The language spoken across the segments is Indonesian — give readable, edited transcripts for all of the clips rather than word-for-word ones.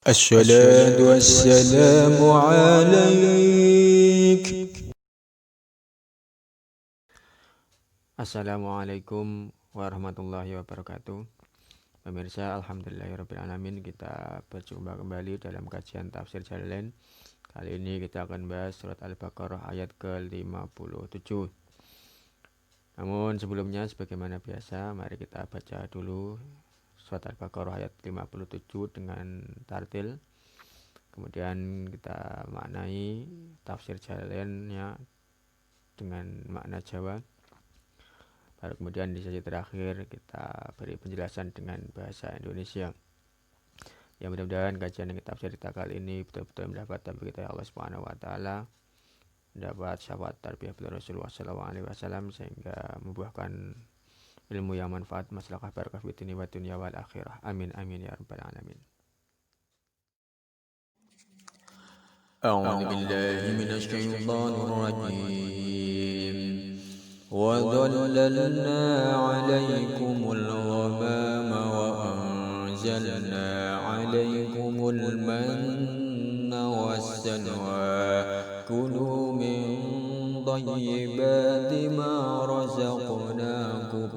الصلاة والسلام عليك. Assalamualaikum warahmatullahi wabarakatuh. Pemirsa, alhamdulillahirrabbilalamin, kita berjumpa kembali dalam kajian tafsir Jalalain. Kali ini kita akan bahas surat Al-Baqarah ayat ke-57. Namun sebelumnya, sebagaimana biasa, mari kita baca dulu surat Al-Baqarah ayat 57 dengan tartil. Kemudian kita maknai tafsir Jalalainnya dengan makna Jawa. Lalu kemudian di sesi terakhir kita beri penjelasan dengan bahasa Indonesia. Ya, mudah-mudahan kajian yang kita cerita kali ini betul-betul mendapat taufik kita Allah Subhanahu wa taala, mendapat syafaat tarbiyah Rasulullah sallallahu alaihi wasallam sehingga membuahkan ilmu yang manfaat, maslahah barakah fid dunya wa dunya wal akhirah. Amin amin ya rabbal alamin. أعوذ بالله من الشيطان الرجيم. وظللنا عليكم الغمام وأنزلنا عليكم المن والسلوى كلوا من طيبات ما رزقناكم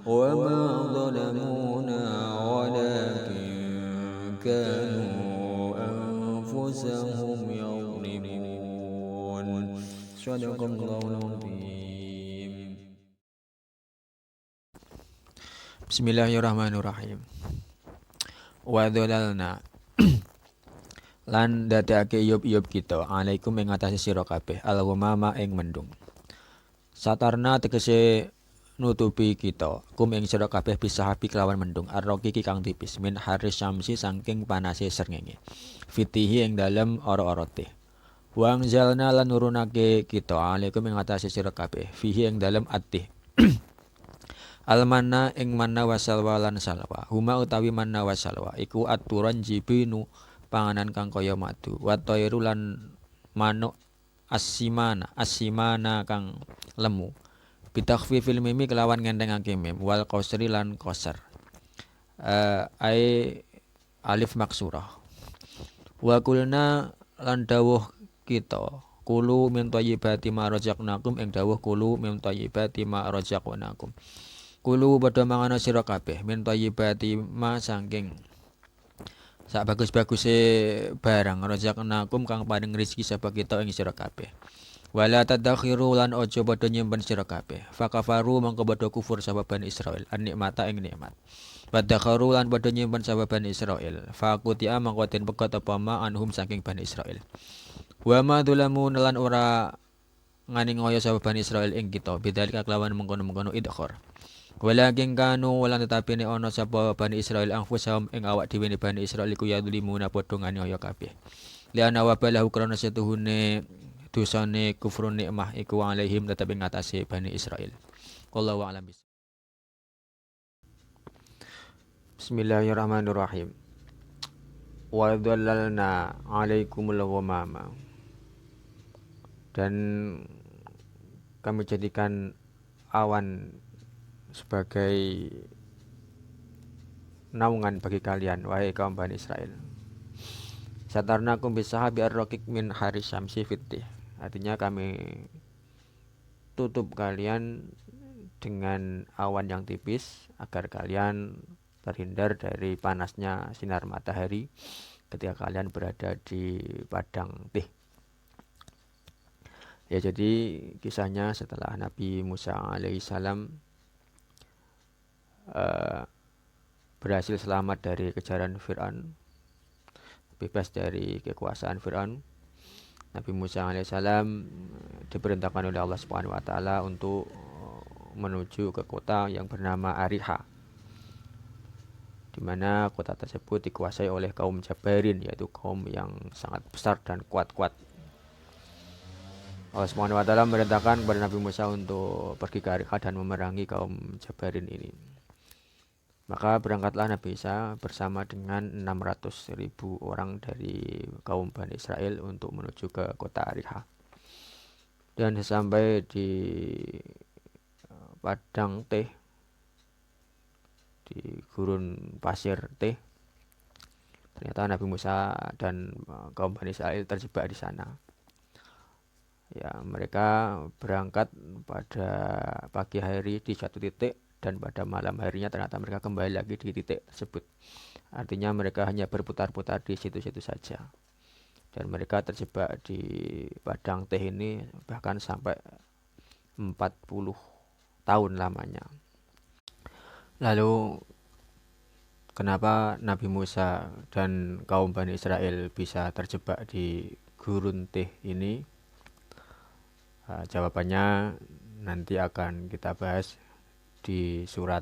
وما ظلمونا ولكن كانوا أنفسهم يظلمون. صدق الله العظيم. Bismillahirrahmanirrahim. Wa dhalalna lan dadake iyub-iyub kita alaikum ing atase sira kabeh al-ghamama ing mendung. Satarna tegese nutupi kita kum ing sira kabeh bisahabi kelawan mendung arroki kang tipis min haris syamsi saking panase srengenge fitihi ing dalem ora-ora teh wang zalna lan nurunake kita alaikum ing atase sira kabeh fihi ing dalem atih almanna ing manna wasalwa lan salwa huma utawi manna wasalwa iku aturan jibinu panganan kang kaya madu wa tayru lan manuk asimana kang lemu bitakhfifil mimi kelawan ngentengake mim wal qasri lan qasar ai alif maksurah wa kulna lan dawuh kita kulu min thayyibati ma razaqnakum ing dawuh kulu min thayyibati ma razaqnakum kulu padha mangan sira kabeh min thayyibati ma saking sak bagus-baguse barang razaqnakum kang paring rezeki sapa kita ing sira kabeh wala tadakhiru lan ojo padha nyimpen sira kabeh fakafaru mangko padha kufur sapa Bani Israil an nikmata ing nikmat wadakharu lan padha nyimpen sapa Bani Israil faqutia mangko den pegot apa ma anhum saking Bani Israil wa ma dzulamun lan ora ngani ngoyo sapa Bani Israil ing kita bidalika kelawan mengkono-mengkono idkhar walakin kanu lan tetapi ne ana sapa Bani Israil anfusahum ing awak dhewe ne Bani Israil iku yadlimuna padha ngani ngoyo kabeh liana wabalahu krana setuhune dosane kufrun nikmah iku alaihim tetep ing atase Bani Israil. Wallahu a'lam. Bismillahirrahmanirrahim. Wa dhallalna 'alaikumul ghamama. Dan kami jadikan awan sebagai naungan bagi kalian wahai kaum Bani Israil. Satarnakum bisahabi ar-raqiq min haris syamsi fittih. Artinya kami tutup kalian dengan awan yang tipis agar kalian terhindar dari panasnya sinar matahari ketika kalian berada di padang teh. Ya, jadi kisahnya setelah Nabi Musa alaihissalam berhasil selamat dari kejaran Fir'aun, bebas dari kekuasaan Fir'aun, Nabi Musa alaihissalam diperintahkan oleh Allah Subhanahu wa taala untuk menuju ke kota yang bernama Ariha, di mana kota tersebut dikuasai oleh kaum Jabarin, yaitu kaum yang sangat besar dan kuat-kuat. Allah Subhanahu wa taala memerintahkan kepada Nabi Musa untuk pergi ke Ariha dan memerangi kaum Jabarin ini. Maka berangkatlah Nabi Isa bersama dengan 600.000 orang dari kaum Bani Israel untuk menuju ke kota Ariha. Dan sesampai di padang teh, di gurun pasir teh, Ternyata Nabi Musa dan kaum Bani Israil terjebak di sana. Ya, mereka berangkat pada pagi hari di suatu titik dan pada malam harinya ternyata mereka kembali lagi di titik tersebut. Artinya mereka hanya berputar-putar di situ-situ saja. Dan mereka terjebak di padang teh ini bahkan sampai 40 tahun lamanya. Lalu kenapa Nabi Musa dan kaum Bani Israel bisa terjebak di gurun teh ini? Jawabannya nanti akan kita bahas di surat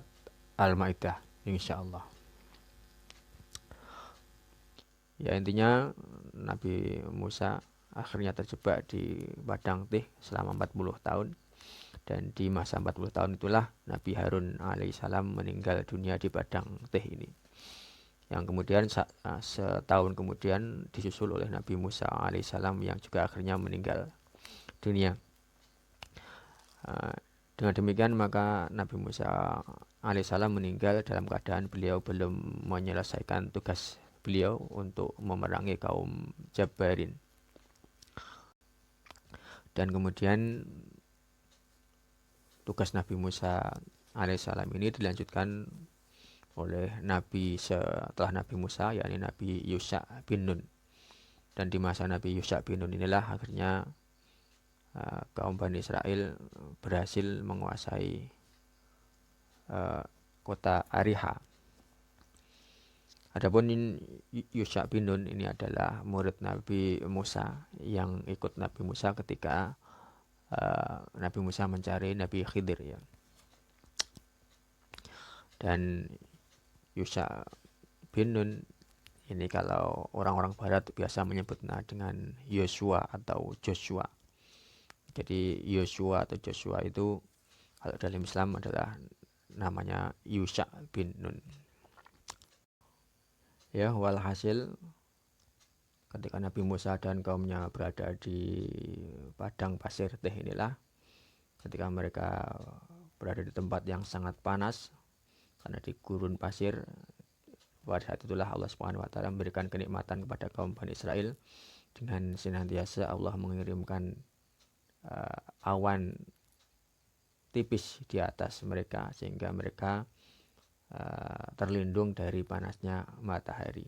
Al-Maidah insyaallah. Ya, intinya Nabi Musa akhirnya terjebak di padang teh selama 40 tahun. Dan di masa 40 tahun itulah Nabi Harun alaihissalam meninggal dunia di padang teh ini. Yang kemudian setahun kemudian disusul oleh Nabi Musa alaihissalam yang juga akhirnya meninggal dunia. Dengan demikian maka Nabi Musa alaihissalam meninggal dalam keadaan beliau belum menyelesaikan tugas beliau untuk memerangi kaum Jabbarin. Dan kemudian tugas Nabi Musa alaihissalam ini dilanjutkan oleh Nabi setelah Nabi Musa, yakni Nabi Yusha bin Nun. Dan di masa Nabi Yusha bin Nun inilah akhirnya kaum Bani Israel berhasil menguasai kota Ariha. Adapun Yusha bin Nun ini adalah murid Nabi Musa yang ikut Nabi Musa ketika Nabi Musa mencari Nabi Khidir ya. Dan Yusha bin Nun ini kalau orang-orang barat biasa menyebutnya dengan Yosua atau Joshua. Jadi Yosua atau Joshua itu kalau dalam Islam adalah namanya Yusha bin Nun. Ya, walhasil ketika Nabi Musa dan kaumnya berada di padang pasir teh inilah, ketika mereka berada di tempat yang sangat panas karena di gurun pasir, pada saat itulah Allah Subhanahu wa taala memberikan kenikmatan kepada kaum Bani Israel dengan senantiasa Allah mengirimkan awan tipis di atas mereka sehingga mereka terlindung dari panasnya matahari.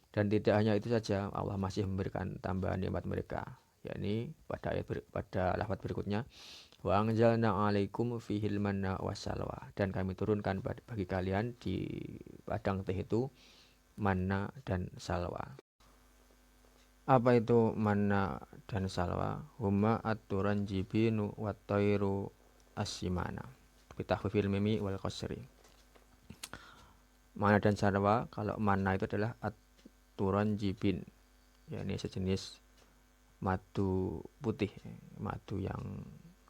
Dan tidak hanya itu saja, Allah masih memberikan tambahan nikmat mereka, yakni pada lafaz berikutnya, wa anzalna 'alaikum fihil manna wassalwa, dan kami turunkan bagi kalian di padang teh itu manna dan salwa. Apa itu manna dan salwa? Huma at-turan jibinu wat-tairu as-simana bitahfifil mimi wal qasri. Manna dan salwa, kalau manna itu adalah turan jibin, ya ini sejenis madu putih, madu yang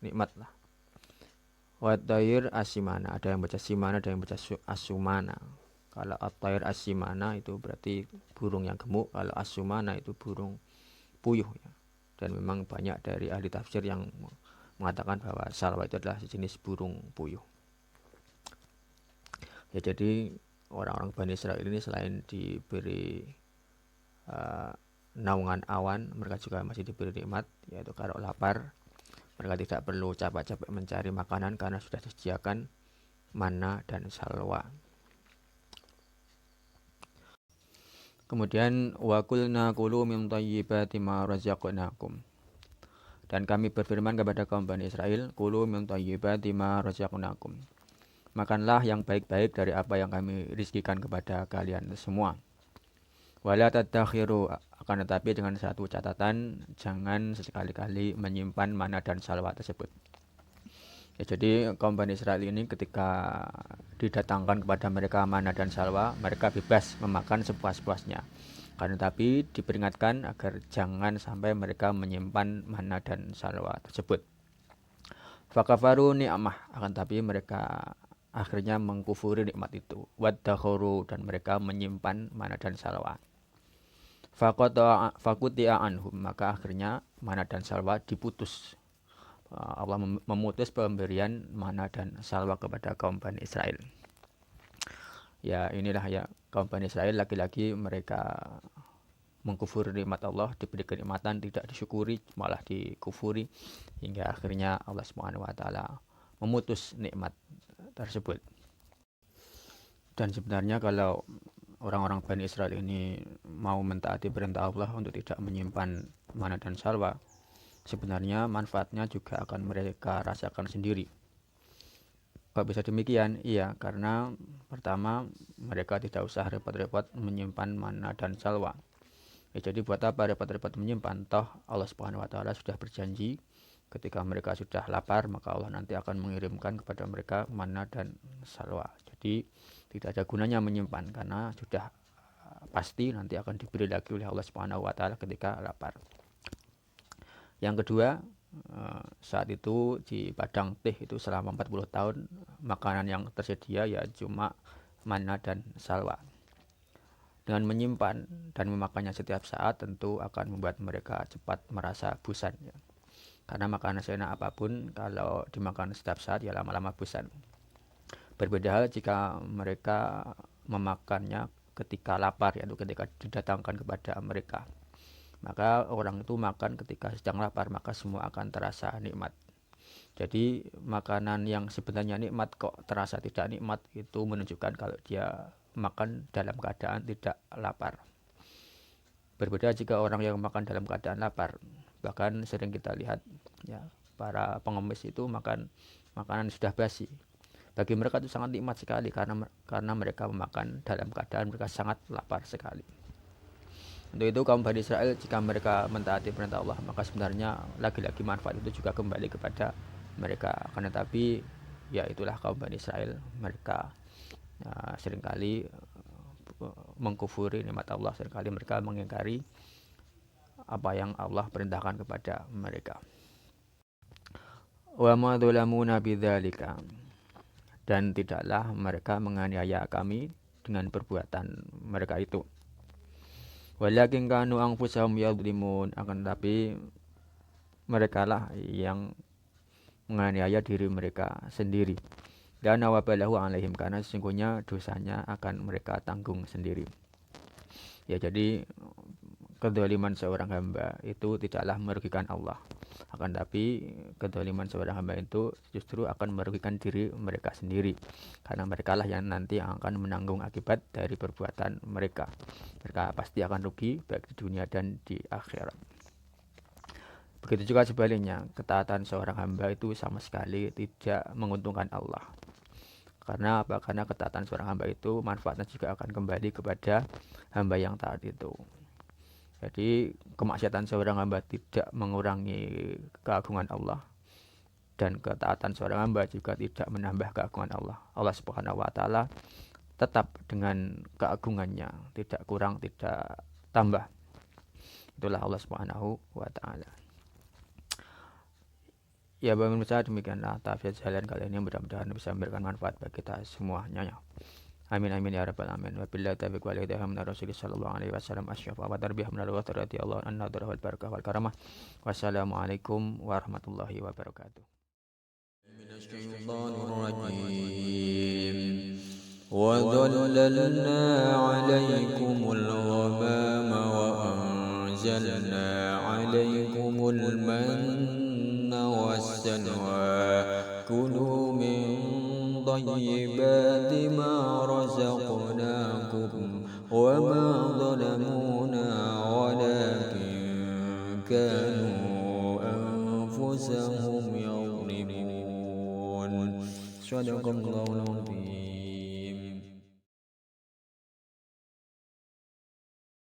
nikmat lah. Watair asimana, ada yang baca simana, ada yang baca asumana. Kalau atair asimana itu berarti burung yang gemuk, kalau asumana itu burung puyuh ya. Dan memang banyak dari ahli tafsir yang mengatakan bahwa salwa itu adalah sejenis burung puyuh. Ya, jadi orang-orang Bani Israil ini selain diberi naungan awan, mereka juga masih diberi nikmat, yaitu kalau lapar mereka tidak perlu capek-capek mencari makanan karena sudah disediakan manna dan salwa. Kemudian wa qulna kulu min thayyibati ma razaqnakum, dan kami berfirman kepada kaum Bani Israel, kulu min thayyibati ma razaqnakum, makanlah yang baik-baik dari apa yang kami rizkikan kepada kalian semua. Wala tadakhiru, akan tetapi dengan satu catatan, jangan sesekali-kali menyimpan manna dan salwa tersebut. Ya, jadi kaum Bani Israil ini ketika didatangkan kepada mereka manna dan salwa, mereka bebas memakan sepuas-puasnya. Akan tetapi diperingatkan agar jangan sampai mereka menyimpan manna dan salwa tersebut. Fakafaru ni'mah, akan tetapi mereka akhirnya mengkufuri nikmat itu. Waddakharu, dan mereka menyimpan manna dan salwa. Fakuti'a anhum, maka akhirnya manna dan salwa diputus. Allah memutus pemberian manna dan salwa kepada kaum Bani Israel. Ya, inilah ya kaum Bani Israel lagi-lagi mereka mengkufuri nikmat Allah, diberi kenikmatan tidak disyukuri malah dikufuri, hingga akhirnya Allah Subhanahu wa taala memutus nikmat tersebut. Dan sebenarnya kalau orang-orang Bani Israel ini mau mentaati perintah Allah untuk tidak menyimpan mana dan salwa, sebenarnya manfaatnya juga akan mereka rasakan sendiri. Kok bisa demikian? Iya, karena pertama mereka tidak usah repot-repot menyimpan mana dan salwa. Ya, jadi buat apa repot-repot menyimpan? Toh Allah Subhanahu wa taala sudah berjanji ketika mereka sudah lapar maka Allah nanti akan mengirimkan kepada mereka mana dan salwa. Jadi tidak ada gunanya menyimpan karena sudah pasti nanti akan diberi lagi oleh Allah Subhanahu wa taala ketika lapar. Yang kedua, saat itu di padang teh itu selama 40 tahun makanan yang tersedia ya cuma mana dan salwa. Dengan menyimpan dan memakannya setiap saat tentu akan membuat mereka cepat merasa bosan ya. Karena makanan seenak apapun kalau dimakan setiap saat ya lama-lama bosan. Berbeda hal jika mereka memakannya ketika lapar, yaitu ketika didatangkan kepada mereka. Maka orang itu makan ketika sedang lapar, maka semua akan terasa nikmat. Jadi makanan yang sebenarnya nikmat kok terasa tidak nikmat, itu menunjukkan kalau dia makan dalam keadaan tidak lapar. Berbeda jika orang yang makan dalam keadaan lapar. Bahkan sering kita lihat ya, para pengemis itu makan makanan sudah basi. Bagi mereka itu sangat nikmat sekali karena mereka memakan dalam keadaan mereka sangat lapar sekali. Untuk itu kaum Bani Israel jika mereka mentaati perintah Allah maka sebenarnya lagi-lagi manfaat itu juga kembali kepada mereka. Karena tapi ya itulah kaum Bani Israel, mereka seringkali mengkufuri nikmat Allah, seringkali mereka mengingkari apa yang Allah perintahkan kepada mereka. Wa ma dzalamuna bidzalika, dan tidaklah mereka menganiaya kami dengan perbuatan mereka itu. Walakin kanu anfusahum yadlimun, akan tetapi mereka lah yang menganiaya diri mereka sendiri. Dan wabalahu alaihim, karena sesungguhnya dosanya akan mereka tanggung sendiri. Ya, jadi kezaliman seorang hamba itu tidaklah merugikan Allah, akan tapi kezaliman seorang hamba itu justru akan merugikan diri mereka sendiri, karena mereka lah yang nanti akan menanggung akibat dari perbuatan mereka. Mereka pasti akan rugi baik di dunia dan di akhirat. Begitu juga sebaliknya, ketaatan seorang hamba itu sama sekali tidak menguntungkan Allah. Karena apa? Karena ketaatan seorang hamba itu manfaatnya juga akan kembali kepada hamba yang taat itu. Jadi kemaksiatan seorang hamba tidak mengurangi keagungan Allah, dan ketaatan seorang hamba juga tidak menambah keagungan Allah. Allah Subhanahu wa taala tetap dengan keagungannya, tidak kurang tidak tambah. Itulah Allah Subhanahu wa taala. Ya, pemirsa, demikianlah tafsir jalan kali ini, mudah-mudahan bisa memberikan manfaat bagi kita semuanya ya. Amin amin ya rabbal alamin. Wabillahi taufiq wal hidayah min Rasulullah sallallahu alaihi wasallam, asyafa wa tarbiyah min al-wathar radhiyallahu anhu wal barakah wal karamah. Wassalamualaikum warahmatullahi wabarakatuh. Minasyaitonir rajim. Wa dhallalna 'alaikumul ghamama wa anzalna 'alaikumul manna wassalwa. Kulu min طيبات ما رزقناكم وما ظلمونا ولكن كانوا أنفسهم يظلمون. صدق الله العظيم.